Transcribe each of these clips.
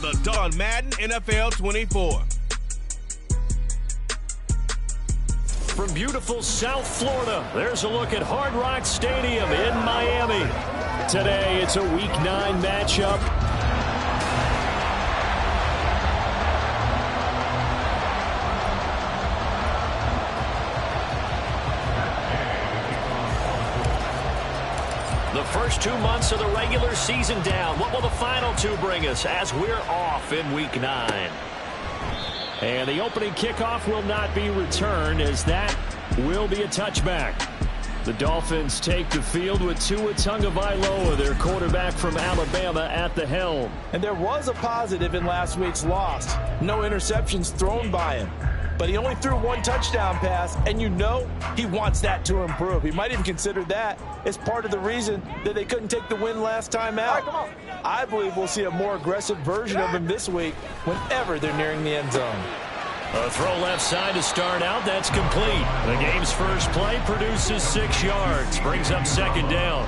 on Madden NFL 24. From beautiful South Florida, there's a look at Hard Rock Stadium in Miami. Today, it's a Week 9 matchup. The first 2 months of the regular season down. What will the final two bring us as we're off in Week 9? And the opening kickoff will not be returned, as that will be a touchback. The Dolphins take the field with Tua Tagovailoa, their quarterback from Alabama, at the helm. And there was a positive in last week's loss. No interceptions thrown by him. But he only threw one touchdown pass, and you know he wants that to improve. He might even consider that as part of the reason that they couldn't take the win last time out. I believe we'll see a more aggressive version of him this week whenever they're nearing the end zone. A throw left side to start out. That's complete. The game's first play produces 6 yards. Brings up second down.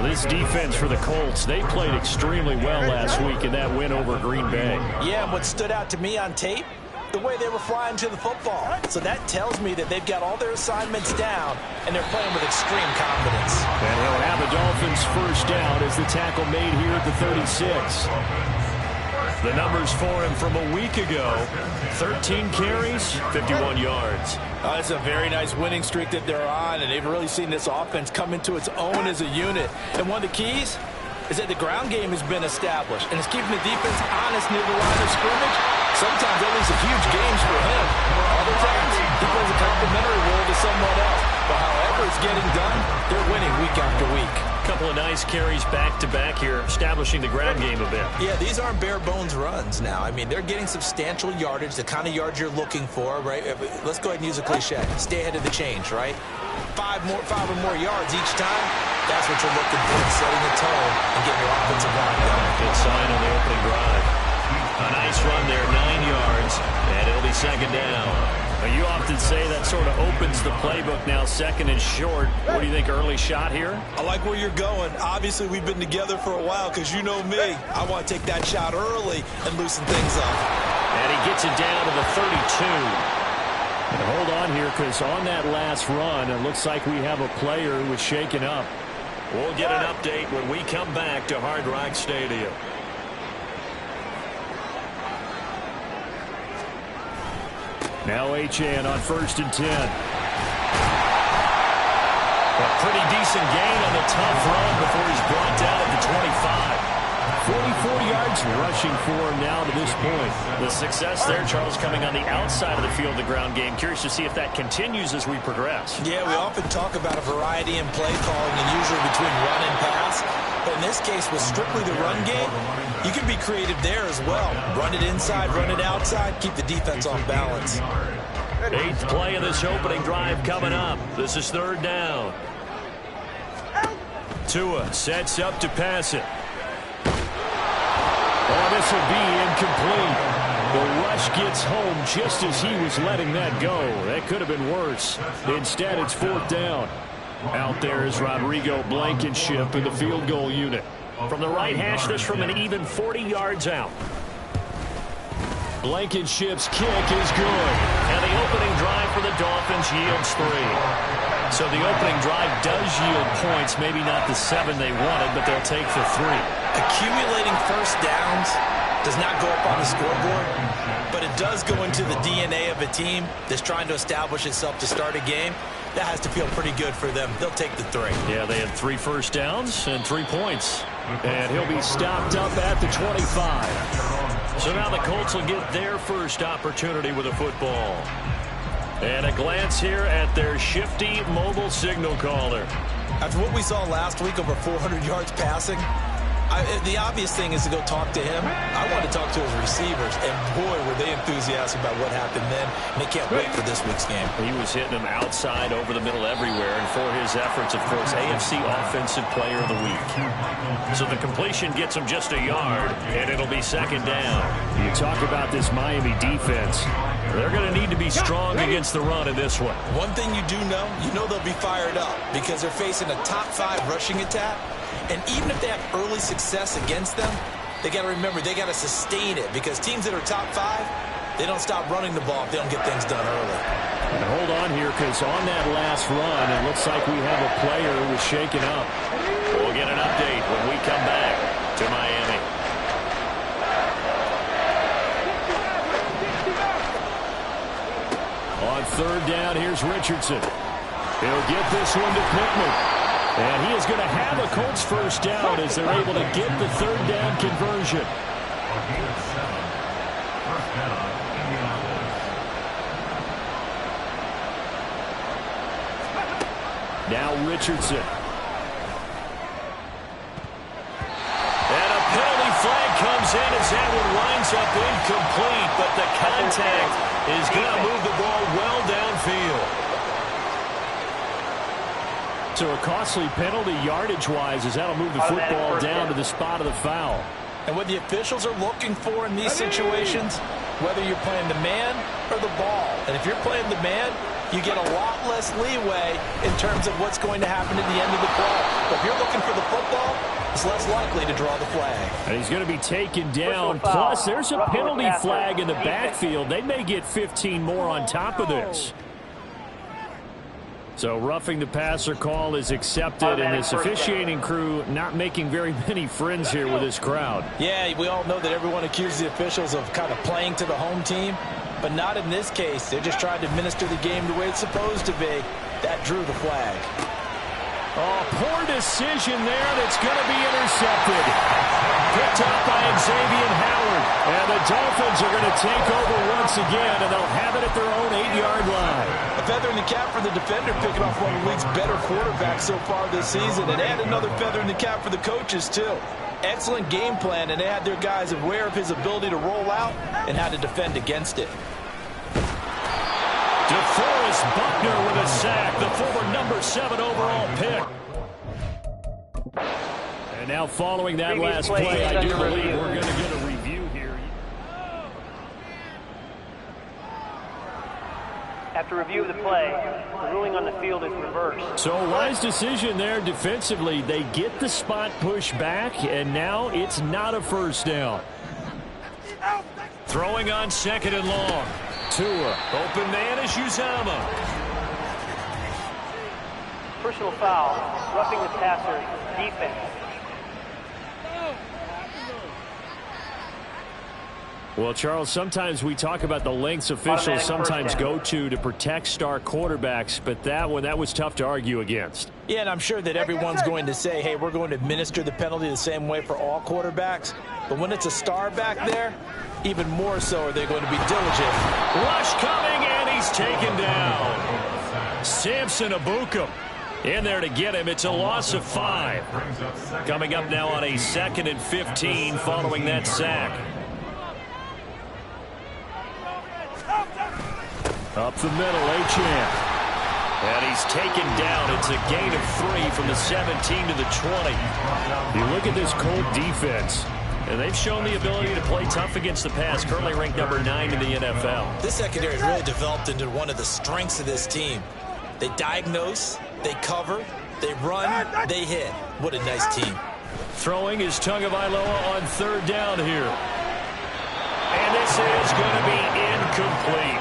This defense for the Colts, they played extremely well last week in that win over Green Bay. Yeah, and what stood out to me on tape, the way they were flying to the football. So that tells me that they've got all their assignments down, and they're playing with extreme confidence. And he'll have a Dolphins first down as the tackle made here at the 36. The numbers for him from a week ago: 13 carries, 51 yards. It's a very nice winning streak that they're on, and they've really seen this offense come into its own as a unit. And one of the keys is that the ground game has been established, and it's keeping the defense honest near the line of scrimmage. Sometimes that leads to huge games for him. Other times, he plays a complementary role to someone else. But however it's getting done, they're winning week after week. Couple of nice carries back-to-back here, establishing the ground game a bit. Yeah, these aren't bare-bones runs now. I mean, they're getting substantial yardage, the kind of yards you're looking for, right? Let's go ahead and use a cliche. Stay ahead of the change, right? Five or more yards each time, that's what you're looking for, setting the tone and getting your offensive line going. Good sign on the opening drive. A nice run there, 9 yards, and it'll be second down. You often say that sort of opens the playbook now, second and short. What do you think, early shot here? I like where you're going. Obviously, we've been together for a while because you know me. I want to take that shot early and loosen things up. And he gets it down to the 32. And hold on here, because on that last run, it looks like we have a player who was shaken up. We'll get an update when we come back to Hard Rock Stadium. Now Achane on 1st and 10. A pretty decent gain on the tough run before he's brought down at the 25. 44 yards rushing for him now to this point. The success there, Charles, coming on the outside of the field, the ground game. Curious to see if that continues as we progress. Yeah, we often talk about a variety in play calling, and usually between run and pass. But in this case, with strictly the run game, you can be creative there as well. Run it inside, run it outside, keep the defense on balance. 8th play of this opening drive coming up. This is 3rd down. Tua sets up to pass it. Oh, this will be incomplete. The rush gets home just as he was letting that go. That could have been worse. Instead, it's 4th down. Out there is Rodrigo Blankenship in the field goal unit. From the right hash, this from an even 40 yards out. Blankenship's kick is good. And the opening drive for the Dolphins yields 3. So the opening drive does yield points, maybe not the 7 they wanted, but they'll take the 3. Accumulating first downs does not go up on the scoreboard, but it does go into the DNA of a team that's trying to establish itself to start a game. That has to feel pretty good for them. They'll take the 3. Yeah, they had 3 first downs and 3 points. And he'll be stopped up at the 25. So now the Colts will get their first opportunity with a football. And a glance here at their shifty mobile signal caller. After what we saw last week, over 400 yards passing, the obvious thing is to go talk to him. I want to talk to his receivers, and boy, were they enthusiastic about what happened then, and they can't wait for this week's game. He was hitting them outside, over the middle, everywhere, and for his efforts, of course, AFC Offensive Player of the Week. So the completion gets him just a yard, and it'll be second down. You talk about this Miami defense. They're going to need to be strong against the run in this one. One thing you know they'll be fired up because they're facing a top 5 rushing attack. And even if they have early success against them, they got to remember they got to sustain it, because teams that are top 5, they don't stop running the ball if they don't get things done early. And hold on here, because on that last run, it looks like we have a player who was shaken up. We'll get an update when we come back to Miami. On third down, here's Richardson. He'll get this one to Pittman. And he is going to have a Colts first down as they're able to get the third down conversion. Now Richardson. And a penalty flag comes in as that one winds up incomplete, but the contact is going to move the ball well downfield. So a costly penalty yardage-wise, as that'll move the football down to the spot of the foul. And what the officials are looking for in these situations, whether you're playing the man or the ball. And if you're playing the man, you get a lot less leeway in terms of what's going to happen at the end of the play. But if you're looking for the football, it's less likely to draw the flag. And he's going to be taken down. Plus, there's a penalty flag in the backfield. They may get 15 more on top of this. So roughing the passer call is accepted, and this officiating crew not making very many friends here with this crowd. Yeah, we all know that everyone accuses the officials of kind of playing to the home team, but not in this case. They're just trying to administer the game the way it's supposed to be. That drew the flag. Oh, poor decision there, and it's going to be intercepted. Picked up by Xavier Howard. And the Dolphins are going to take over once again, and they'll have it at their own 8-yard line. A feather in the cap for the defender, picking off one of the league's better quarterbacks so far this season. And add another feather in the cap for the coaches, too. Excellent game plan, and they had their guys aware of his ability to roll out and how to defend against it. DeForest Buckner with a sack, the former number 7 overall pick. And now following that last play, I do believe we're going to get a review here. After review of the play, the ruling on the field is reversed. So a wise decision there defensively. They get the spot pushed back, and now it's not a first down. Throwing on second and long. Tua. Open man is Uzama. Personal foul, roughing the passer, defense. Well, Charles, sometimes we talk about the lengths officials sometimes go to protect star quarterbacks, but that one, that was tough to argue against. Yeah, and I'm sure that everyone's going to say, hey, we're going to administer the penalty the same way for all quarterbacks. But when it's a star back there, even more so are they going to be diligent. Rush coming, and he's taken down. Samson Abukum in there to get him. It's a loss of 5. Coming up now on a 2nd and 15 following that sack. Up the middle, Achane. And he's taken down. It's a gain of 3 from the 17 to the 20. You look at this Colt defense, and they've shown the ability to play tough against the pass, currently ranked number 9 in the NFL. This secondary has really developed into one of the strengths of this team. They diagnose, they cover, they run, they hit. What a nice team. Throwing is Tagovailoa on third down here. And this is going to be incomplete.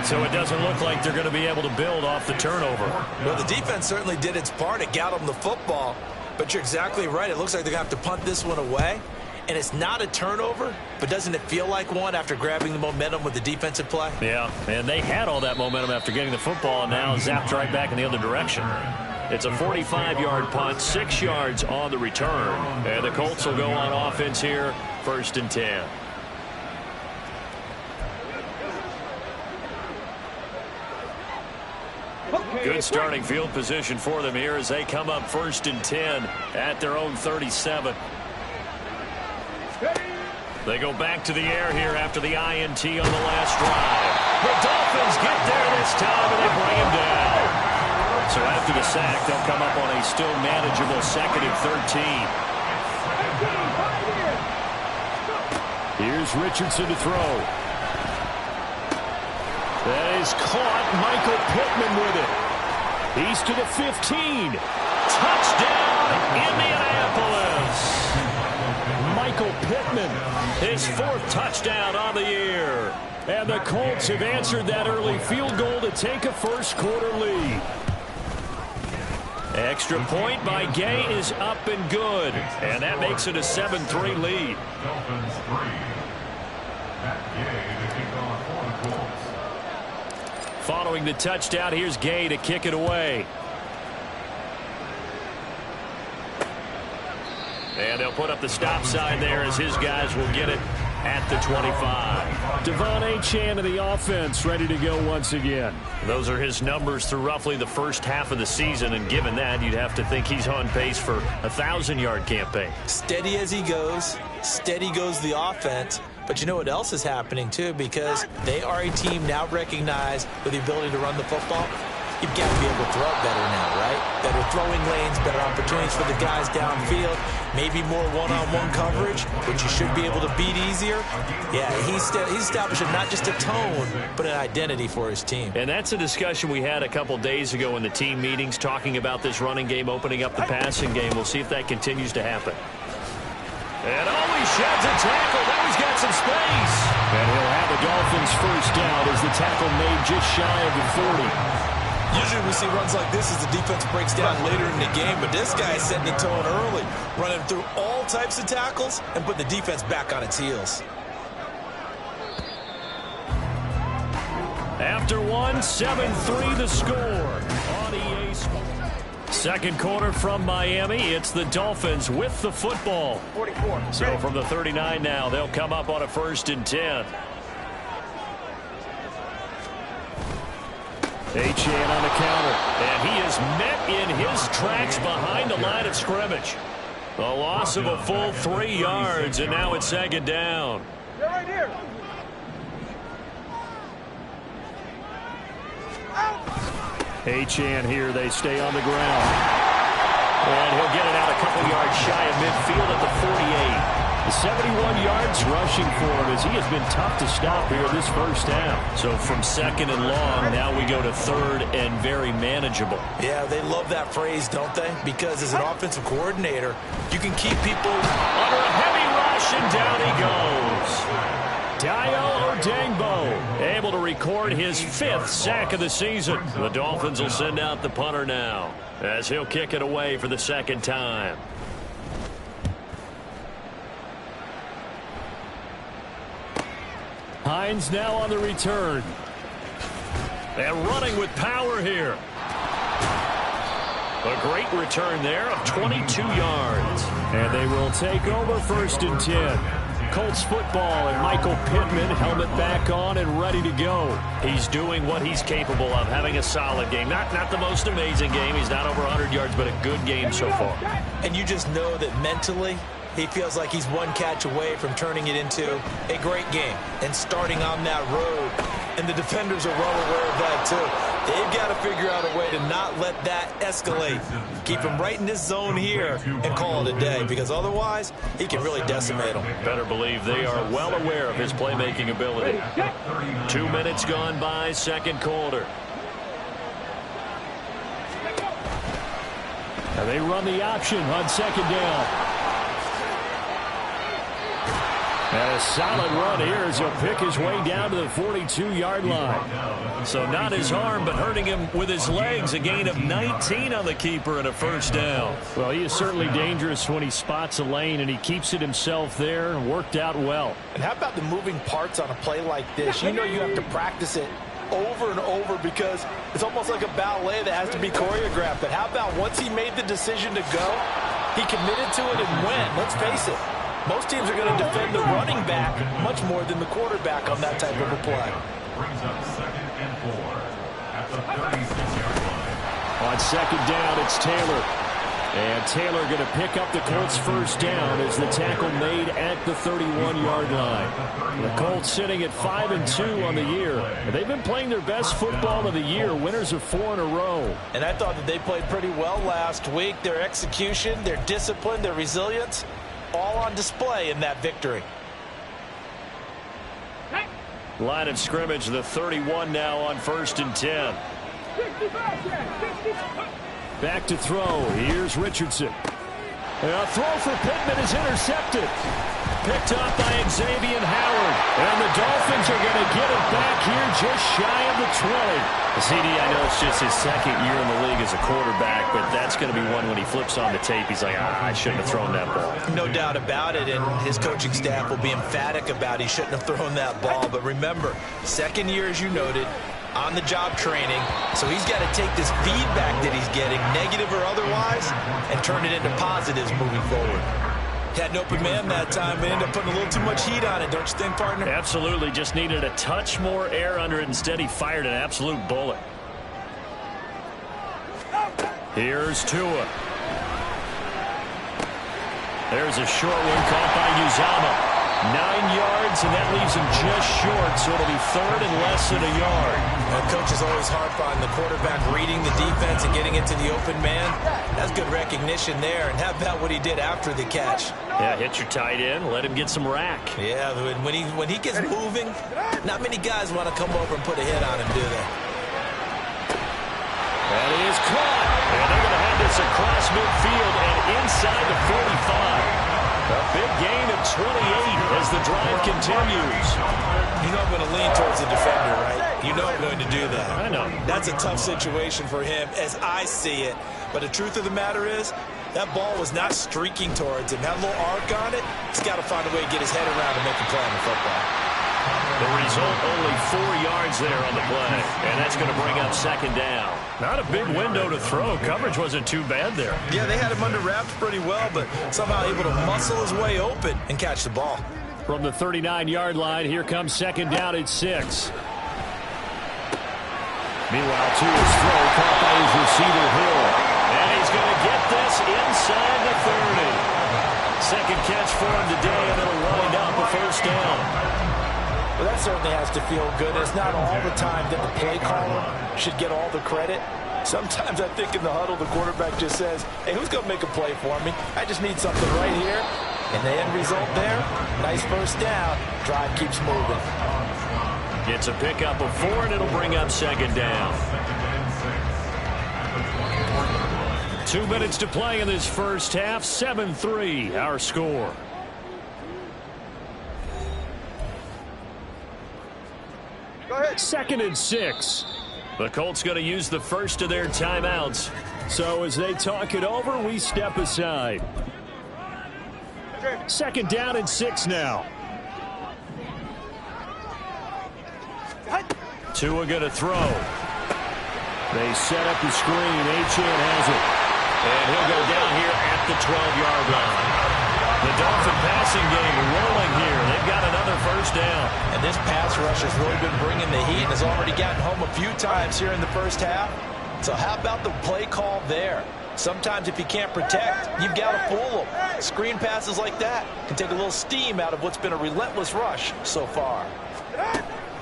So it doesn't look like they're going to be able to build off the turnover. Well, the defense certainly did its part. It got them the football. But you're exactly right. It looks like they're going to have to punt this one away. And it's not a turnover, but doesn't it feel like one after grabbing the momentum with the defensive play? Yeah, and they had all that momentum after getting the football, and now zapped right back in the other direction. It's a 45-yard punt, 6 yards on the return. And the Colts will go on offense here, 1st and 10. Good starting field position for them here as they come up 1st and 10 at their own 37. They go back to the air here after the INT on the last drive. The Dolphins get there this time, and they bring him down. So after the sack, they'll come up on a still manageable 2nd and 13. Here's Richardson to throw. That is caught. Michael Pittman with it. He's to the 15. Touchdown, Indianapolis. Michael Pittman, his 4th touchdown on the year. And the Colts have answered that early field goal to take a first-quarter lead. Extra point by Gay is up and good. And that makes it a 7-3 lead. Dolphins 3. Matt Gay to kick off for the Colts. Following the touchdown, here's Gay to kick it away. And they'll put up the stop sign there as his guys will get it at the 25. Devon Achane of the offense ready to go once again. Those are his numbers through roughly the first half of the season, and given that, you'd have to think he's on pace for a 1,000-yard campaign. Steady as he goes. Steady goes the offense. But you know what else is happening, too, because they are a team now recognized with the ability to run the football. You've got to be able to throw it better now, right? Better throwing lanes, better opportunities for the guys downfield, maybe more one-on-one coverage, which you should be able to beat easier. Yeah, he's establishing not just a tone, but an identity for his team. And that's a discussion we had a couple days ago in the team meetings, talking about this running game, opening up the passing game. We'll see if that continues to happen. And he sheds a tackle. Now he's got some space. And he'll have the Dolphins first down as the tackle made just shy of the 40. Usually we see runs like this as the defense breaks down later in the game, but this guy is setting the tone early, running through all types of tackles and putting the defense back on its heels. After one, 7-3 the score on EA Sports. Second quarter from Miami. It's the Dolphins with the football. 44. So from the 39 now, they'll come up on a 1st and 10. Achane on the counter. And he is met in his tracks behind the line of scrimmage. A loss of a full 3 yards, and now it's 2nd down. They're right here. Achane here. They stay on the ground. And he'll get it out a couple yards shy of midfield at the 48. 71 yards rushing for him as he has been tough to stop here this first down. So from 2nd and long, now we go to 3rd and very manageable. Yeah, they love that phrase, don't they? Because as an offensive coordinator, you can keep people under a heavy rush, and down he goes. Dayo Odeyingbo able to record his 5th sack of the season. The Dolphins will send out the punter now as he'll kick it away for the 2nd time. Hines now on the return. And running with power here. A great return there of 22 yards. And they will take over 1st and 10. Colts football and Michael Pittman, helmet back on and ready to go. He's doing what he's capable of, having a solid game. Not the most amazing game. He's not over 100 yards, but a good game so far. And you just know that mentally, he feels like he's one catch away from turning it into a great game and starting on that road. And the defenders are well aware of that, too. They've got to figure out a way to not let that escalate. Keep him right in this zone here and call it a day, because otherwise, he can really decimate them. Better believe they are well aware of his playmaking ability. 2 minutes gone by, 2nd quarter. Now they run the option on 2nd down. And a solid run here as he'll pick his way down to the 42-yard line. So not his arm, but hurting him with his legs. A gain of 19 on the keeper and a 1st down. Well, he is certainly dangerous when he spots a lane, and he keeps it himself there and worked out well. And how about the moving parts on a play like this? You know you have to practice it over and over because it's almost like a ballet that has to be choreographed. But how about once he made the decision to go, he committed to it and went. Let's face it. Most teams are going to defend the running back much more than the quarterback on that type of a play. Brings up 2nd and 4 at the 36-yard line. On 2nd down, it's Taylor. And Taylor going to pick up the Colts' first down as the tackle made at the 31-yard line. The Colts sitting at 5-2 on the year. And they've been playing their best football of the year, winners of 4 in a row. And I thought that they played pretty well last week. Their execution, their discipline, their resilience, all on display in that victory. Line of scrimmage, the 31 now on 1st and 10. Back to throw. Here's Richardson. And a throw for Pittman is intercepted. picked up by Xavier Howard. And the Dolphins are going to get it back here just shy of the 20. CD, I know it's just his second year in the league as a quarterback, but that's going to be one when he flips on the tape, he's like, I shouldn't have thrown that ball. No doubt about it, and his coaching staff will be emphatic about he shouldn't have thrown that ball. But remember, second year, as you noted, on-the-job training, so he's got to take this feedback that he's getting, negative or otherwise, and turn it into positives moving forward. Had an open man that time, but ended up putting a little too much heat on it, don't you think, partner? Absolutely. Just needed a touch more air under it. Instead, he fired an absolute bullet. Here's Tua. There's a short one caught by Uzama. 9 yards, and that leaves him just short, so it'll be third and less than a yard. Coaches always harp on the quarterback reading the defense and getting into the open man. That's good recognition there. And how about what he did after the catch? Yeah, hit your tight end, let him get some rack. Yeah, when he gets moving, not many guys want to come over and put a hit on him, do they? And he is caught. And they're going to have this across midfield and inside the 45. A big gain of 28 as the drive continues. You know I'm going to lean towards the defender, right? You know I'm going to do that. I know. That's a tough situation for him as I see it. But the truth of the matter is, that ball was not streaking towards him. Had a little arc on it. He's got to find a way to get his head around and make a play on the football. The result, only 4 yards there on the play. And that's going to bring up second down. Not a big window to throw. Coverage wasn't too bad there. Yeah, they had him under wraps pretty well, but somehow able to muscle his way open and catch the ball. From the 39-yard line, here comes second down at 6. Meanwhile, to his throw, caught by his receiver, Hill. And he's going to get this inside the 30. Second catch for him today, and it'll wind up a first down. Well, that certainly has to feel good. It's not all the time that the play caller should get all the credit. Sometimes I think in the huddle, the quarterback just says, hey, who's going to make a play for me? I just need something right here. And the end result there, nice first down. Drive keeps moving. Gets a pickup of 4, and it'll bring up second down. 2 minutes to play in this first half. 7-3, our score. Second and 6. The Colts going to use the first of their timeouts. So as they talk it over, we step aside. Second down and 6 now. Tua going to throw. They set up the screen. Achane has it. And he'll go down here at the 12-yard line. The Dolphin passing game rolling here. They've got another first down. And this pass rush has really been bringing the heat and has already gotten home a few times here in the first half. So how about the play call there? Sometimes if you can't protect, you've got to fool them. Screen passes like that can take a little steam out of what's been a relentless rush so far.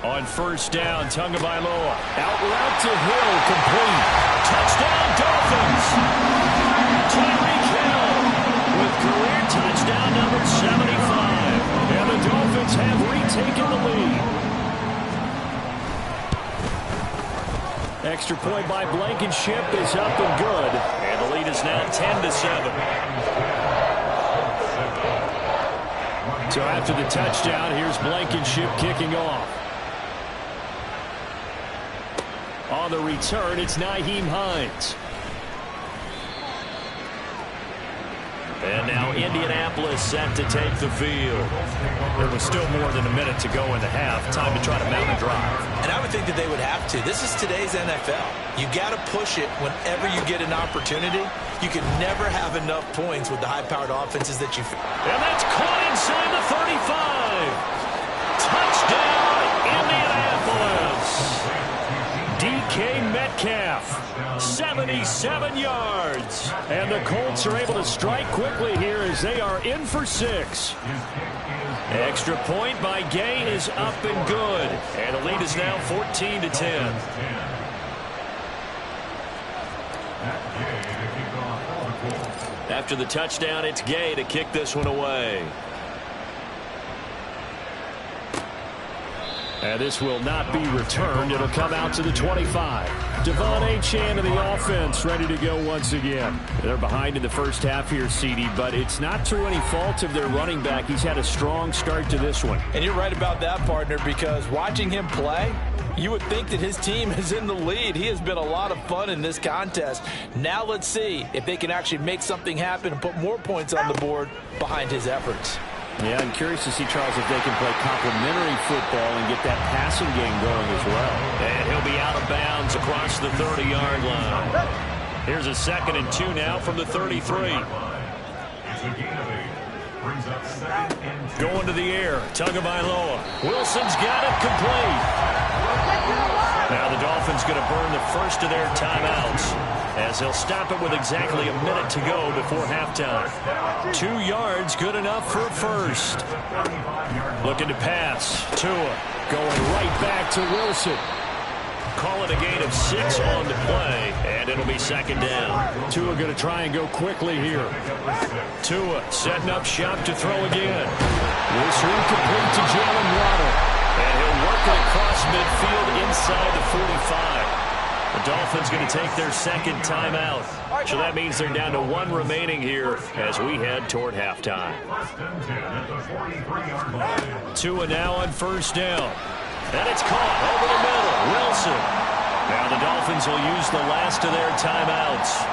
On first down, Tagovailoa. Out route to Hill, complete. Touchdown, Dolphins! Tyreek Hill with career touchdown number 75. And the Dolphins have retaken the lead. Extra point by Blankenship is up and good. And the lead is now 10-7. So after the touchdown, here's Blankenship kicking off. On the return, it's Nyheim Hines. And now Indianapolis set to take the field. There was still more than a minute to go in the half. Time to try to mount a drive. And I would think that they would have to. This is today's NFL. You got to push it whenever you get an opportunity. You can never have enough points with the high-powered offenses that you... And that's caught inside the 35. Touchdown, Indianapolis. DK Metcalf, 77 yards. And the Colts are able to strike quickly here as they are in for 6. Extra point by Gay is up and good. And the lead is now 14-10. After the touchdown, it's Gay to kick this one away. And this will not be returned. It'll come out to the 25. Devon Achane of the offense ready to go once again. They're behind in the first half here, CD, but it's not through any fault of their running back. He's had a strong start to this one. And you're right about that, partner, because watching him play, you would think that his team is in the lead. He has been a lot of fun in this contest. Now let's see if they can actually make something happen and put more points on the board behind his efforts. Yeah, I'm curious to see, Charles, if they can play complementary football and get that passing game going as well. And he'll be out of bounds across the 30-yard line. Here's a 2nd and 2 now from the 33. Going to the air. Tagovailoa. Wilson's got it complete. Now the Dolphins going to burn the first of their timeouts as they'll stop it with exactly a minute to go before halftime. 2 yards, good enough for a first. Looking to pass. Tua going right back to Wilson. Call it a gain of 6 on the play, and it'll be 2nd down. Tua going to try and go quickly here. Tua setting up shop to throw again. This one complete to Jalen Waddle. And he'll work it across midfield inside the 45. The Dolphins going to take their 2nd timeout. So that means they're down to 1 remaining here as we head toward halftime. Tua now on 1st down. And it's caught over the middle. Wilson. Now the Dolphins will use the last of their timeouts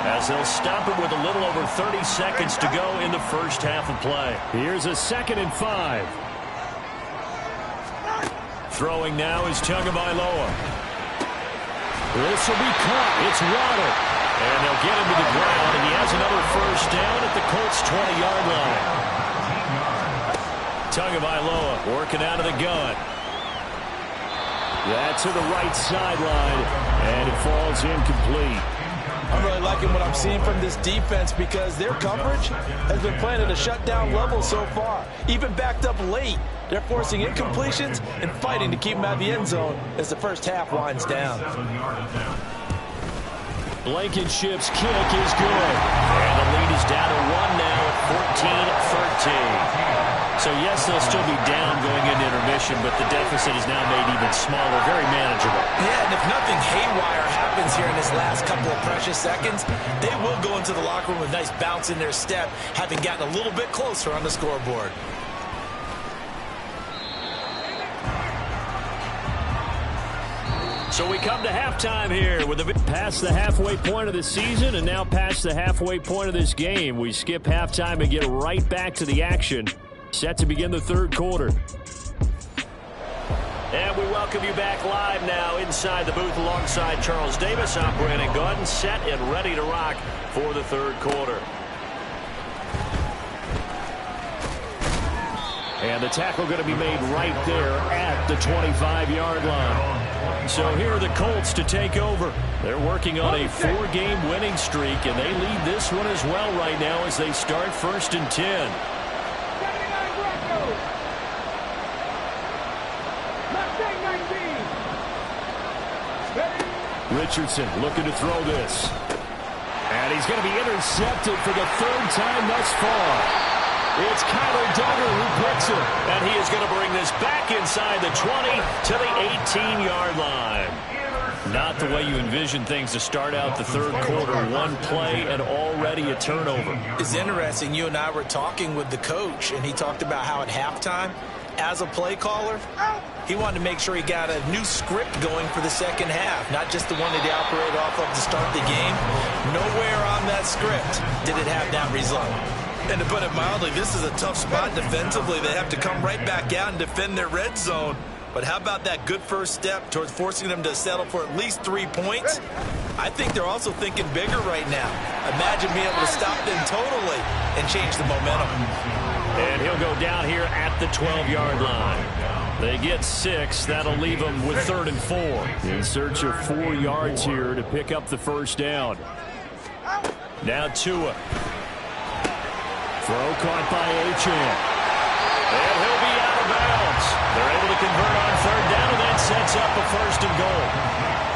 as they'll stop it with a little over 30 seconds to go in the first half of play. Here's a 2nd and 5. Throwing now is Tagovailoa. This will be caught. It's Waddle. And they'll get him to the ground, and he has another first down at the Colts' 20-yard line. Tagovailoa working out of the gun. That's to the right sideline, and it falls incomplete. I'm really liking what I'm seeing from this defense because their coverage has been playing at a shutdown level so far. Even backed up late, they're forcing incompletions and fighting to keep them out of the end zone as the first half winds down. Blankenship's kick is good. And the lead is down to 1 now at 14-13. So, yes, they'll still be down going into intermission, but the deficit is now made even smaller, very manageable. Yeah, and if nothing haywire happens here in this last couple of precious seconds, they will go into the locker room with a nice bounce in their step, having gotten a little bit closer on the scoreboard. So we come to halftime here with a past the halfway point of the season and now past the halfway point of this game. We skip halftime and get right back to the action. Set to begin the 3rd quarter. And we welcome you back live now inside the booth alongside Charles Davis. I'm Brandon Gordon, set and ready to rock for the 3rd quarter. And the tackle going to be made right there at the 25-yard line. So here are the Colts to take over. They're working on a 4-game winning streak, and they lead this one as well right now as they start 1st and 10. Richardson looking to throw this. And he's going to be intercepted for the 3rd time thus far. It's Kyler Duggar who picks it. And he is going to bring this back inside the 20 to the 18-yard line. Not the way you envision things to start out the 3rd quarter. 1 play and already a turnover. It's interesting. You and I were talking with the coach, and he talked about how at halftime, as a play caller, he wanted to make sure he got a new script going for the 2nd half, not just the one that he operated off of to start the game. Nowhere on that script did it have that result. And to put it mildly, this is a tough spot defensively. They have to come right back out and defend their red zone. But how about that good first step towards forcing them to settle for at least 3 points? I think they're also thinking bigger right now. Imagine being able to stop them totally and change the momentum. And he'll go down here at the 12-yard line. They get 6. That'll leave them with 3rd and 4. In search of 4 yards here to pick up the first down. Now Tua. Throw caught by Achane. And he'll be out of bounds. They're able to convert on 3rd down, and that sets up a 1st and goal.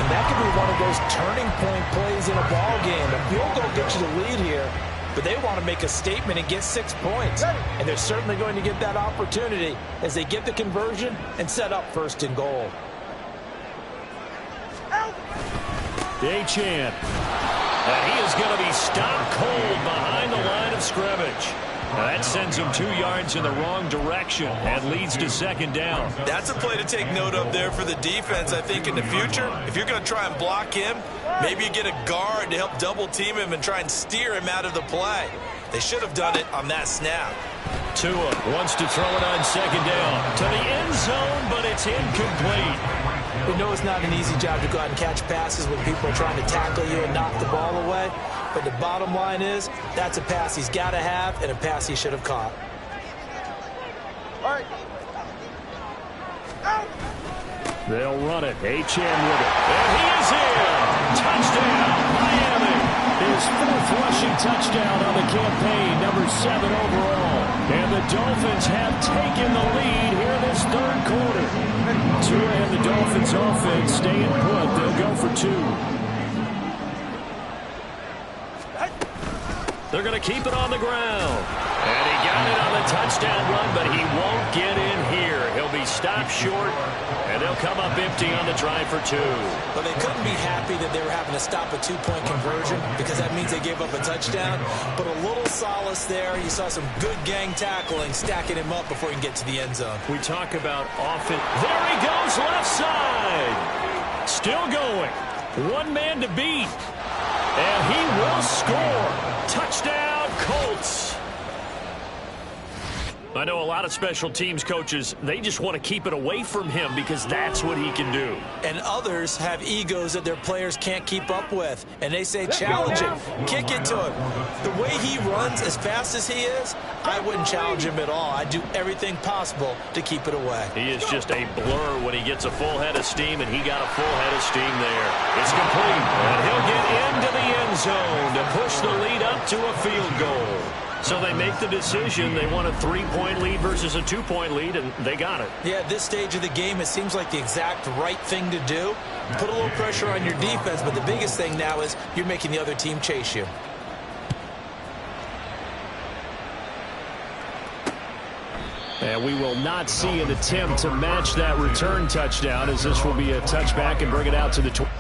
And that could be one of those turning point plays in a ball game. A field goal gets you the lead here. but they want to make a statement and get 6 points. And they're certainly going to get that opportunity as they get the conversion and set up 1st and goal. Achane. And he is going to be stopped cold behind the line of scrimmage. Now that sends him 2 yards in the wrong direction and leads to 2nd down. That's a play to take note of there for the defense. I think in the future, if you're going to try and block him, maybe you get a guard to help double team him and try and steer him out of the play. They should have done it on that snap. Tua wants to throw it on 2nd down to the end zone, but it's incomplete. We know it's not an easy job to go out and catch passes when people are trying to tackle you and knock the ball away. But the bottom line is, that's a pass he's got to have and a pass he should have caught. They'll run it. Achane with it. And he is in. Touchdown, Miami. His 4th rushing touchdown on the campaign, number 7 overall. And the Dolphins have taken the lead here this 3rd quarter. Tua and the Dolphins offense staying put. They'll go for 2. They're going to keep it on the ground. And he got it on the touchdown run, but he won't get in here. He'll be stopped short, and they'll come up empty on the drive for 2. Well, they couldn't be happy that they were having to stop a 2-point conversion because that means they gave up a touchdown. But a little solace there. You saw some good gang tackling, stacking him up before he can get to the end zone. We talk about offense. There he goes, left side. Still going. 1 man to beat. And he will score. Touchdown, Colts. I know a lot of special teams coaches, they just want to keep it away from him because that's what he can do. And others have egos that their players can't keep up with. And they say, challenge him, kick it to him. The way he runs as fast as he is, I wouldn't challenge him at all. I'd do everything possible to keep it away. He is just a blur when he gets a full head of steam, and he got a full head of steam there. It's complete, and he'll get into the end zone to push the lead up to a field goal. So they make the decision. They want a 3-point lead versus a 2-point lead, and they got it. Yeah, at this stage of the game, it seems like the exact right thing to do. Put a little pressure on your defense, but the biggest thing now is you're making the other team chase you. And we will not see an attempt to match that return touchdown, as this will be a touchback and bring it out to the 20.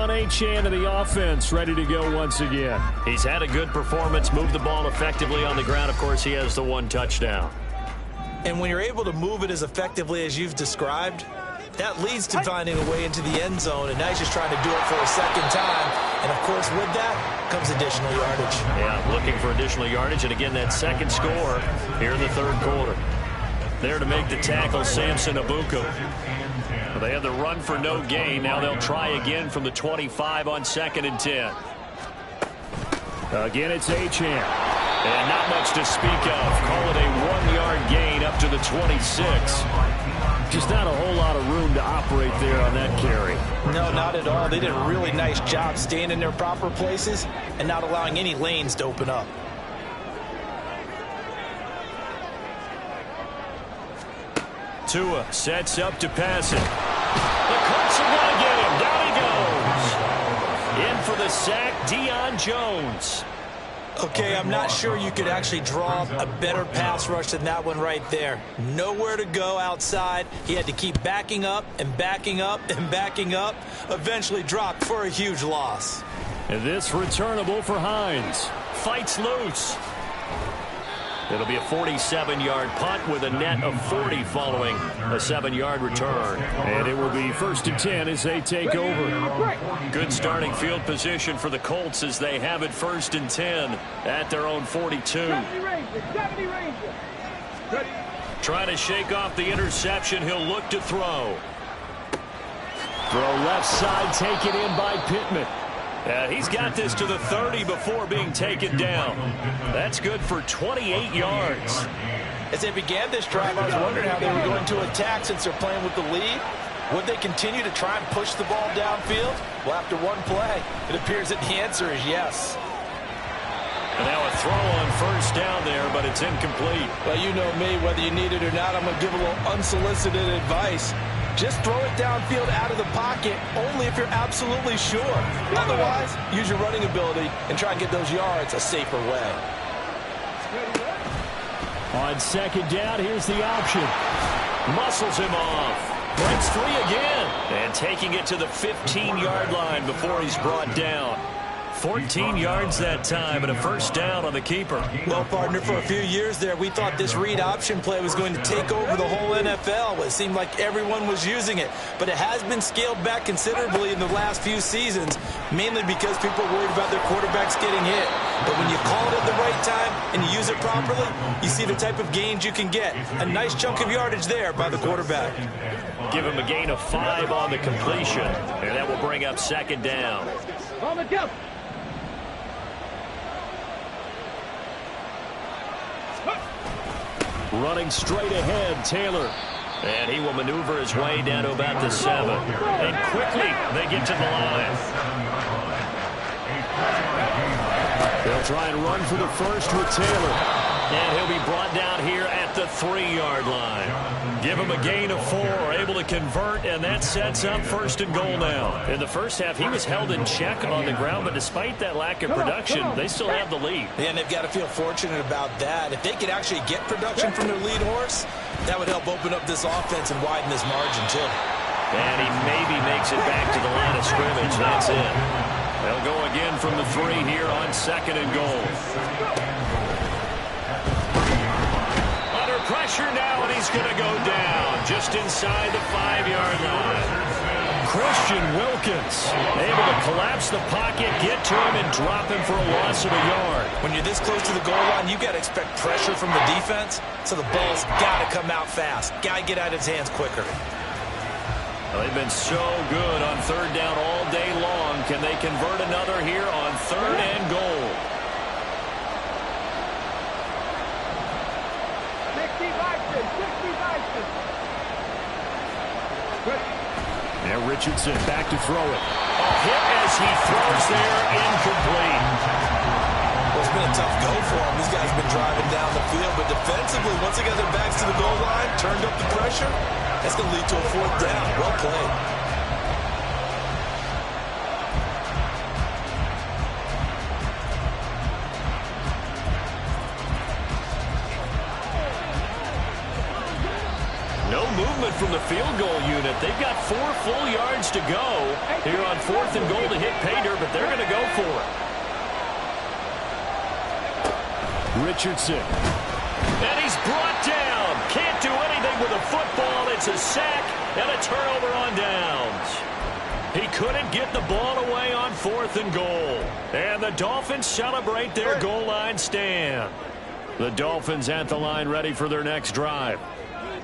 Achane to the offense, ready to go once again. He's had a good performance, moved the ball effectively on the ground. Of course, he has the 1 touchdown. And when you're able to move it as effectively as you've described, that leads to finding a way into the end zone, and now he's just trying to do it for a 2nd time. And, of course, with that comes additional yardage. Yeah, looking for additional yardage, and again, that 2nd score here in the 3rd quarter. There to make the tackle, Samson Abuku. Well, they had the run for no gain. Now they'll try again from the 25 on 2nd and 10. Again, it's Achane. And not much to speak of. Call it a 1-yard gain up to the 26. Just not a whole lot of room to operate there on that carry. No, not at all. They did a really nice job staying in their proper places and not allowing any lanes to open up. Tua sets up to pass it. The Colts are going to get him. Down he goes. for the sack, Deion Jones. Okay, I'm not sure you could actually draw up a better pass rush than that one right there. Nowhere to go outside. He had to keep backing up and backing up and backing up. Eventually dropped for a huge loss. And this returnable for Hines. Fights loose. It'll be a 47-yard punt with a net of 40 following a 7-yard return. And it will be 1st and 10 as they take over. Good starting field position for the Colts as they have it 1st and 10 at their own 42. Trying to shake off the interception. He'll look to throw. Throw left side, taken in by Pittman. He's got this to the 30 before being taken down. That's good for 28 yards. As they began this drive, I was wondering how they were going to attack since they're playing with the lead. Would they continue to try and push the ball downfield? Well, after one play, it appears that the answer is yes. And now a throw on 1st down there, but it's incomplete. Well, you know me, whether you need it or not, I'm going to give a little unsolicited advice. Just throw it downfield out of the pocket, only if you're absolutely sure. Otherwise, use your running ability and try and get those yards a safer way. On 2nd down, here's the option. Muscles him off. Breaks free again. And taking it to the 15-yard line before he's brought down. 14 yards that time and a 1st down on the keeper. Well, partner, for a few years there, we thought this read option play was going to take over the whole NFL. It seemed like everyone was using it. But it has been scaled back considerably in the last few seasons, mainly because people are worried about their quarterbacks getting hit. But when you call it at the right time and you use it properly, you see the type of gains you can get. A nice chunk of yardage there by the quarterback. Give him a gain of 5 on the completion, and that will bring up 2nd down. On the jump. Running straight ahead, Taylor. And he will maneuver his way down to about the 7. And quickly, they get to the line. They'll try and run for the 1st with Taylor. And he'll be brought down here at the 3-yard line. Give him a gain of 4, able to convert, and that sets up 1st and goal now. In the first half, he was held in check on the ground, but despite that lack of production, they still have the lead. Yeah, and they've got to feel fortunate about that. If they could actually get production from their lead horse, that would help open up this offense and widen this margin, too. And he maybe makes it back to the line of scrimmage. That's it. They'll go again from the 3 here on 2nd and goal. Pressure now, and he's going to go down just inside the 5-yard line. Christian Wilkins able to collapse the pocket, get to him, and drop him for a loss of a yard. When you're this close to the goal line, you've got to expect pressure from the defense, so the ball's got to come out fast. Got to get out of his hands quicker. Well, they've been so good on 3rd down all day long. Can they convert another here on 3rd and goal? Now Richardson back to throw it. A hit as he throws there, incomplete. Well, it's been a tough go for him. These guys have been driving down the field, but defensively, once they got their backs to the goal line, turned up the pressure, that's going to lead to a 4th down. Well played. Movement from the field goal unit. They've got 4 full yards to go here on 4th and goal to hit pay dirt, but they're going to go for it. Richardson. And he's brought down. Can't do anything with a football. It's a sack and a turnover on downs. He couldn't get the ball away on 4th and goal. And the Dolphins celebrate their goal line stand. The Dolphins at the line ready for their next drive.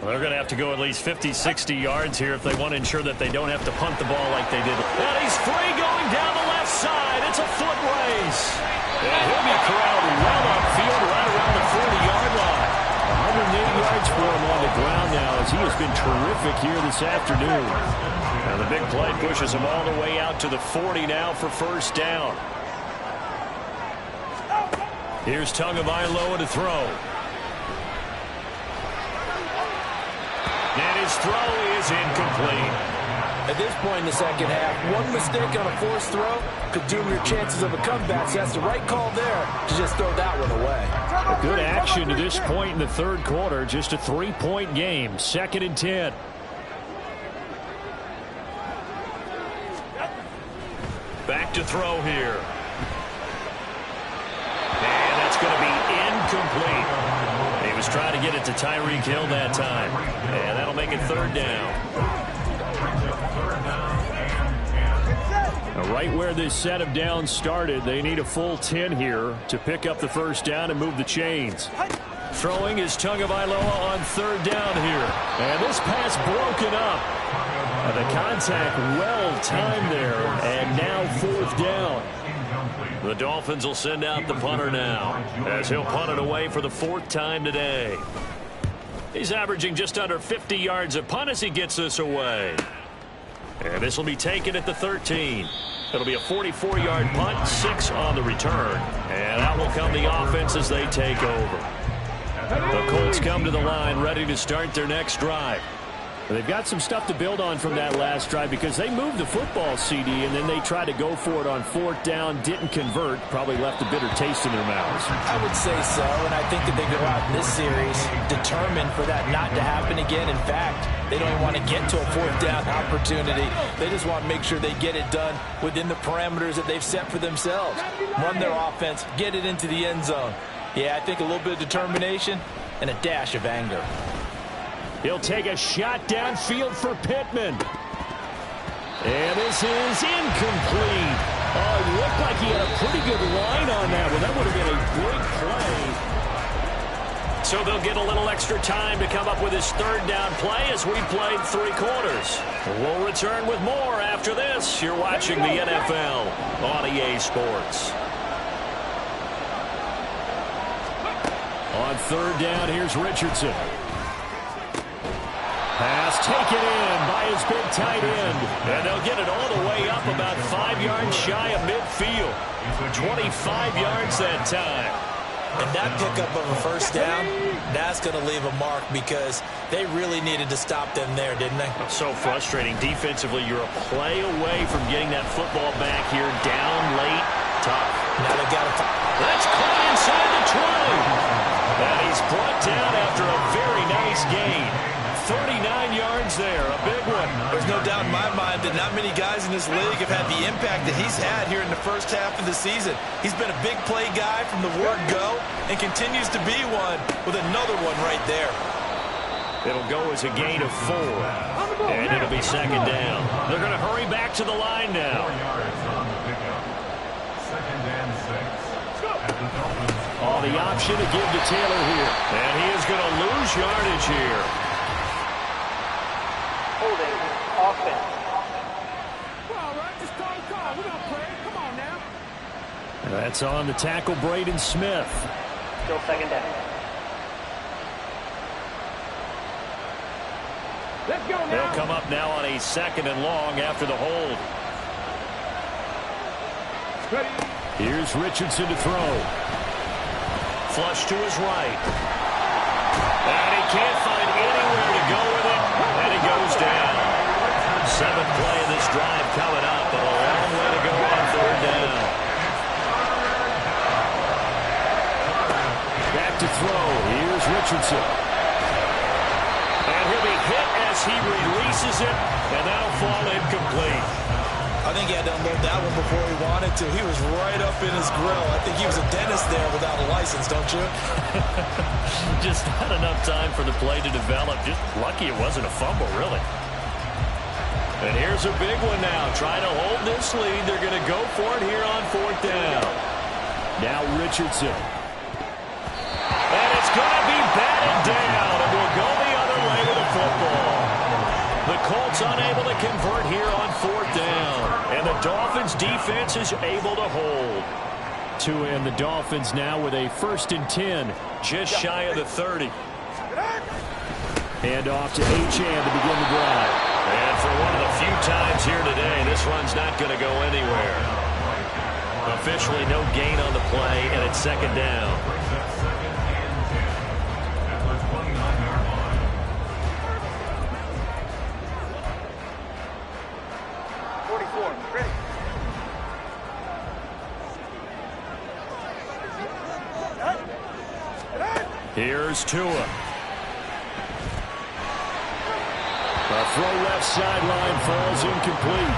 Well, they're going to have to go at least 50, 60 yards here if they want to ensure that they don't have to punt the ball like they did. And he's free going down the left side. It's a foot race. And he'll be corralled well upfield right around the 40-yard line. 180 yards for him on the ground now as he has been terrific here this afternoon. Now the big play pushes him all the way out to the 40 now for 1st down. Here's Tagovailoa to throw. And his throw is incomplete. At this point in the second half, one mistake on a forced throw could doom your chances of a comeback. So that's the right call there to just throw that one away. Good action to this point in the third quarter. Just a 3-point game. 2nd and 10. Back to throw here. And that's going to be incomplete. He was trying to get it to Tyreek Hill that time. And that'll make it 3rd down. Right where this set of downs started, they need a full 10 here to pick up the 1st down and move the chains. Throwing is Tagovailoa on 3rd down here. And this pass broken up. And the contact well timed there. And now 4th down. The Dolphins will send out the punter now, as he'll punt it away for the 4th time today. He's averaging just under 50 yards a punt as he gets this away. And this will be taken at the 13. It'll be a 44-yard punt, 6 on the return. And out will come the offense as they take over. The Colts come to the line ready to start their next drive. They've got some stuff to build on from that last drive because they moved the football, CD, and then they tried to go for it on 4th down, didn't convert, probably left a bitter taste in their mouths. I would say so, and I think that they go out in this series determined for that not to happen again. In fact, they don't even want to get to a 4th down opportunity. They just want to make sure they get it done within the parameters that they've set for themselves. Run their offense, get it into the end zone. Yeah, I think a little bit of determination and a dash of anger. He'll take a shot downfield for Pittman. And this is incomplete. Oh, it looked like he had a pretty good line on that one. That would have been a big play. So they'll get a little extra time to come up with his 3rd down play as we played 3 quarters. We'll return with more after this. You're watching the NFL on EA Sports. On 3rd down, here's Richardson. Pass taken in by his big tight end. And they'll get it all the way up about 5 yards shy of midfield. 25 yards that time. And that pickup of a 1st down, that's going to leave a mark because they really needed to stop them there, didn't they? So frustrating. Defensively, you're a play away from getting that football back here. Down late, tough. Now they've got to... That's caught inside the 20. And he's brought down after a very nice gain. 39 yards there, a big one. There's no doubt in my mind that not many guys in this league have had the impact that he's had here in the 1st half of the season. He's been a big play guy from the word go and continues to be one with another one right there. It'll go as a gain of 4, and it'll be 2nd down. They're going to hurry back to the line now. 2nd and 6. Oh, the option to give to Taylor here. And he is going to lose yardage here. Holding offense. All right, just call the call. We're going to play. Come on now. That's on the tackle, Braden Smith. Still 2nd down. Let's go now. They'll come up now on a 2nd and long after the hold. Ready. Here's Richardson to throw. Flush to his right. And he can't find anywhere to go with it. And he goes down. 7th play of this drive coming up, but a long way to go on 3rd down. Back to throw. Here's Richardson. And he'll be hit as he releases it, and that'll fall incomplete. I think he had to unload that one before he wanted to. He was right up in his grill. I think he was a dentist there without a license, don't you? Just not enough time for the play to develop. Just lucky it wasn't a fumble, really. And here's a big one now. Trying to hold this lead. They're going to go for it here on 4th down. Now Richardson. And it's going to be batted down. And we'll go the other way with the football. The Colts unable to convert here on 4th down. And the Dolphins defense is able to hold. To end the Dolphins now with a 1st and 10. Just shy of the 30. Hand off to Achane to begin the drive. And for one of the few times here today, this run's not going to go anywhere. Officially no gain on the play, and it's 2nd down. Here's Tua. A throw left sideline falls incomplete.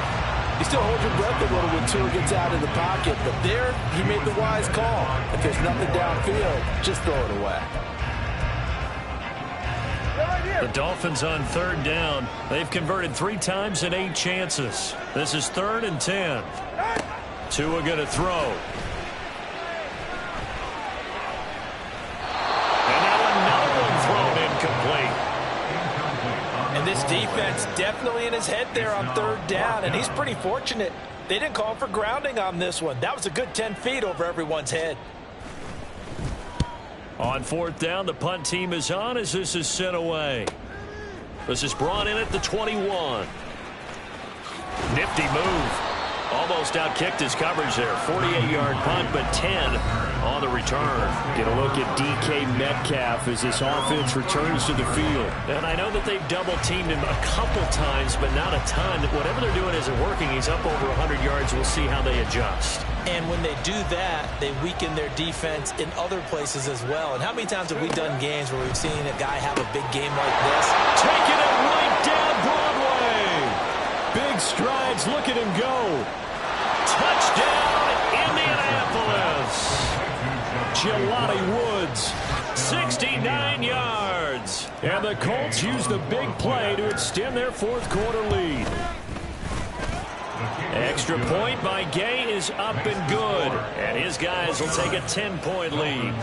You still hold your breath a little when Tua gets out of the pocket, but there he made the wise call. If there's nothing downfield, just throw it away. The Dolphins on 3rd down. They've converted 3 times in 8 chances. This is 3rd and 10. Tua going to throw. And now another one thrown incomplete. And this defense definitely in his head there on 3rd down, and he's pretty fortunate. They didn't call for grounding on this one. That was a good 10 feet over everyone's head. On 4th down, the punt team is on as this is sent away. This is brought in at the 21. Nifty move. Almost outkicked his coverage there. 48-yard punt, but 10 on the return. Get a look at DK Metcalf as this offense returns to the field. And I know that they've double-teamed him a couple times, but not a ton. Whatever they're doing isn't working. He's up over 100 yards. We'll see how they adjust. And when they do that, they weaken their defense in other places as well. And how many times have we done games where we've seen a guy have a big game like this? Taking it right down Broadway. Big strides. Look at him go. Touchdown, Indianapolis. Jelani Woods, 69 yards. And the Colts use the big play to extend their 4th quarter lead. Extra point by Gay is up and good. And his guys will take a 10-point lead.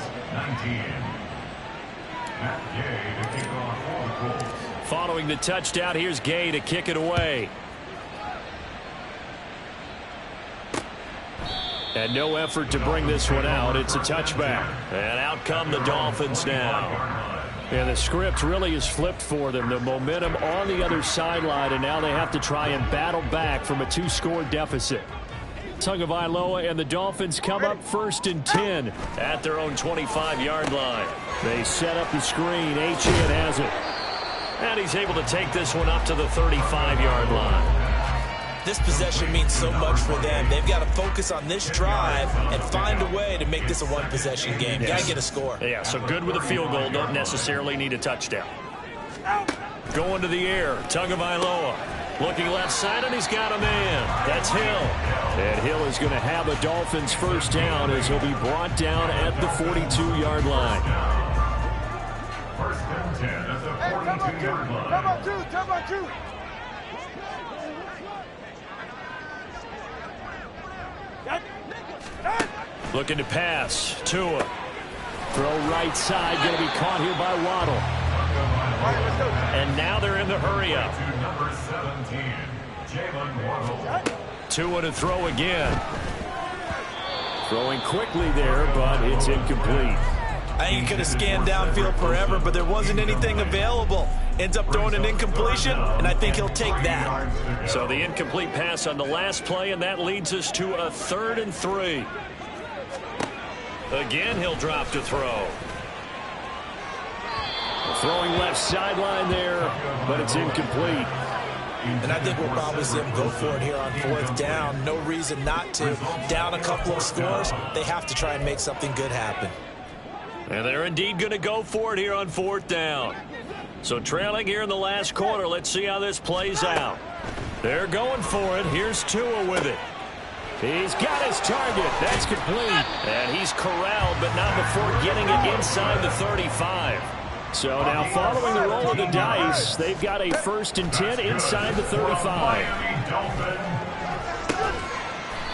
Following the touchdown, here's Gay to kick it away. And no effort to bring this one out. It's a touchback. And out come the Dolphins now. And the script really is flipped for them. The momentum on the other sideline, and now they have to try and battle back from a 2-score deficit. Tagovailoa and the Dolphins come up 1st and 10 at their own 25-yard line. They set up the screen. Achane has it. And he's able to take this one up to the 35-yard line. This possession means so much for them. They've got to focus on this drive and find a way to make this a one-possession game. Yes. Got to get a score. Yeah, so good with a field goal. Don't necessarily need a touchdown. Going to the air. Tagovailoa looking left side, and he's got a man. That's Hill. And Hill is going to have a Dolphins 1st down as he'll be brought down at the 42-yard line. 1st and 10 at the 42-yard line. Come on, two. Looking to pass. Tua. Throw right side. Going to be caught here by Waddle. And now they're in the hurry up. Number 17, Jalen Waddle. Tua to throw again. Throwing quickly there, but it's incomplete. I think he could have scanned downfield forever, but there wasn't anything available. Ends up throwing an incompletion, and I think he'll take that. So the incomplete pass on the last play, and that leads us to a 3rd and 3. Again, he'll drop to throw. Throwing left sideline there, but it's incomplete. And I think we'll probably see him go for it here on 4th down. No reason not to. Down a couple of scores, they have to try and make something good happen. And they're indeed going to go for it here on 4th down. So trailing here in the last quarter, let's see how this plays out. They're going for it. Here's Tua with it. He's got his target. That's complete. And he's corralled, but not before getting it inside the 35. So now following the roll of the dice, they've got a 1st and 10 inside the 35.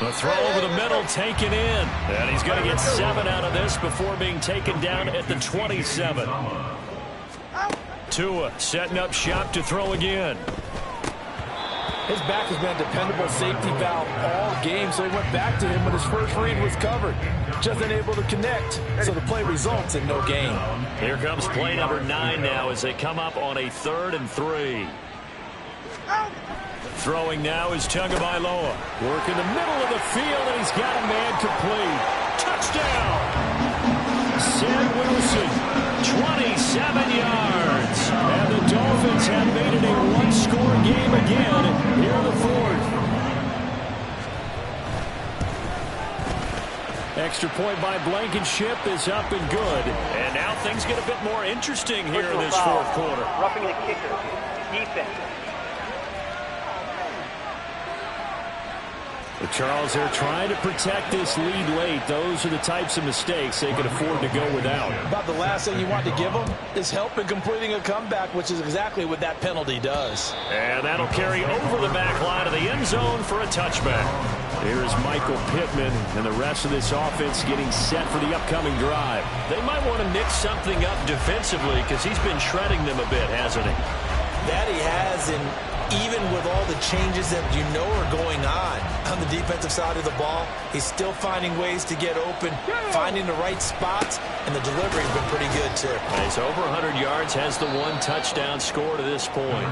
The throw over the middle taken in. And he's going to get 7 out of this before being taken down at the 27. Tua setting up shop to throw again. His back has been a dependable safety valve all game, so he went back to him when his first read was covered. Just unable to connect, so the play results in no gain. Here comes play number 9 now as they come up on a 3rd and 3. Throwing now is Tagovailoa. Work in the middle of the field, and he's got a man complete. Touchdown! Sam Wilson, 27 yards. And the Dolphins have made it a one-score game again here in the 4th. extra point by Blankenship is up and good. And now things get a bit more interesting here in Personal this foul. fourth quarter. Roughing the kicker. Defense. But Charles, they're trying to protect this lead late. Those are the types of mistakes they can afford to go without. About the last thing you want to give them is help in completing a comeback, which is exactly what that penalty does. And that'll carry over the back line of the end zone for a touchback. Here's Michael Pittman and the rest of this offense getting set for the upcoming drive. They might want to mix something up defensively because he's been shredding them a bit, hasn't he? That he has, and even with all the changes that you know are going on the defensive side of the ball, he's still finding ways to get open, finding the right spots, and the delivery's been pretty good too. He's over 100 yards, has the 1 touchdown score to this point.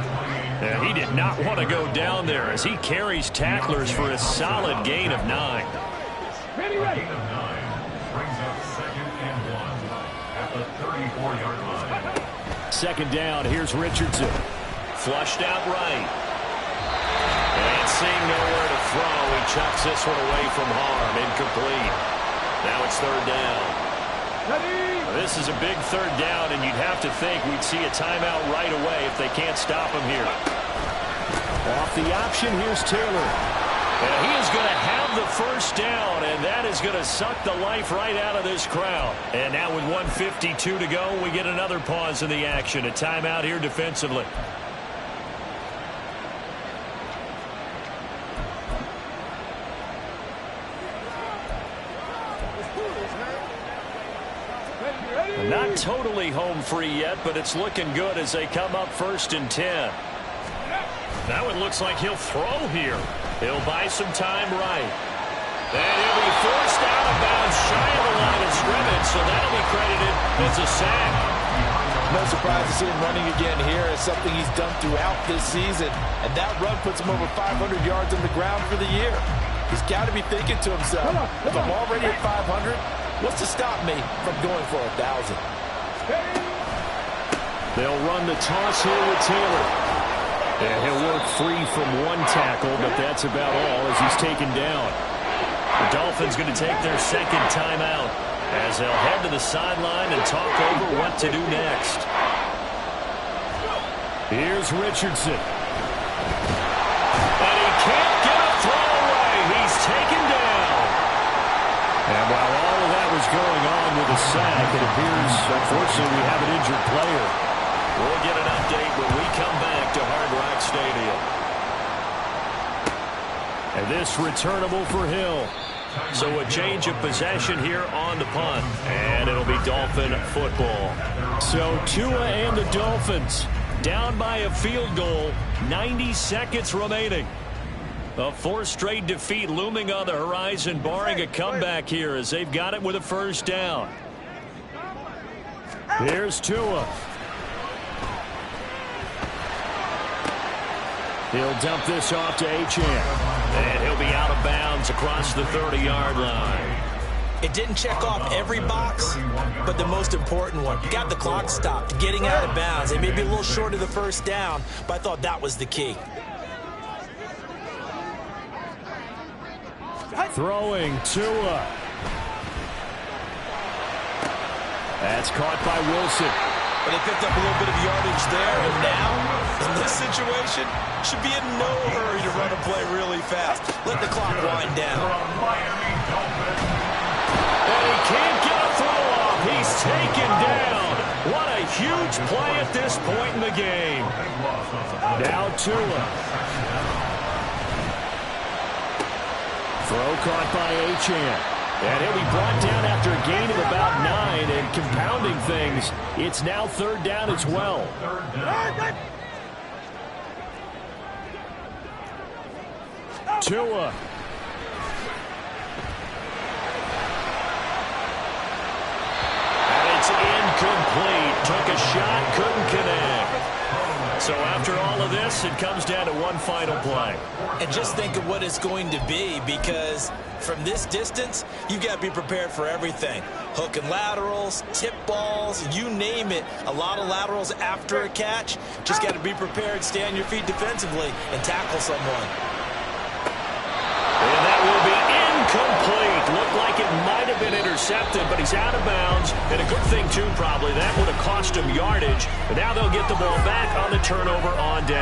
And he did not want to go down there as he carries tacklers for a solid gain of 9. Ready, ready. Gain of 9 brings up 2nd and 1 at the 34-yard line. 2nd down, here's Richardson. Flushed out right. And seeing nowhere to throw, he chucks this one away from harm. Incomplete. Now it's 3rd down. Ready. This is a big 3rd down, and you'd have to think we'd see a timeout right away if they can't stop him here. Off the option, here's Taylor. And he is going to have the 1st down, and that is going to suck the life right out of this crowd. And now with 1:52 to go, we get another pause in the action. A timeout here defensively. Not totally home free yet, but it's looking good as they come up 1st and 10. Now it looks like he'll throw here. He'll buy some time right. And he'll be forced out of bounds shy of the line of scrimmage, so that'll be credited as a sack. No surprise to see him running again here. It's something he's done throughout this season, and that run puts him over 500 yards on the ground for the year. He's got to be thinking to himself, if I'm already at 500, what's to stop me from going for 1,000? They'll run the toss here with Taylor. And he'll work free from 1 tackle, but that's about all as he's taken down. The Dolphins going to take their 2nd timeout as they'll head to the sideline and talk over what to do next. Here's Richardson. And he can't get a throw away. He's taken down. And while all of that was going on with the sack, it appears, unfortunately, we have an injured player. We'll get an update when we come back to Hard Rock Stadium. And this returnable for Hill. So a change of possession here on the punt. And it'll be Dolphin football. So Tua and the Dolphins down by a field goal. 90 seconds remaining. A 4th straight defeat looming on the horizon, barring a comeback here as they've got it with a 1st down. Here's Tua. He'll dump this off to Achane. And he'll be out of bounds across the 30-yard line. It didn't check off every box, but the most important one. Got the clock stopped, getting out of bounds. They may be a little short of the 1st down, but I thought that was the key. Throwing Tua. That's caught by Wilson. But they picked up a little bit of yardage there, and now, in this situation, should be in no hurry to run a play really fast. Let the clock wind down. And he can't get a throw off. He's taken down. What a huge play at this point in the game. Now Tua. Throw caught by Achane. And he'll be brought down after a gain of about 9, and compounding things, it's now 3rd down as well. Tua. And it's incomplete. Took a shot, couldn't connect. So after all of this, it comes down to one final play. And just think of what it's going to be, because from this distance, you've got to be prepared for everything. Hook and laterals, tip balls, you name it. A lot of laterals after a catch. Just got to be prepared, stay on your feet defensively, and tackle someone. And that will be incomplete. Looked like it might have been intercepted, but he's out of bounds. And a good thing, too, probably. That would have cost him yardage. But now they'll get the ball back on the turnover on down.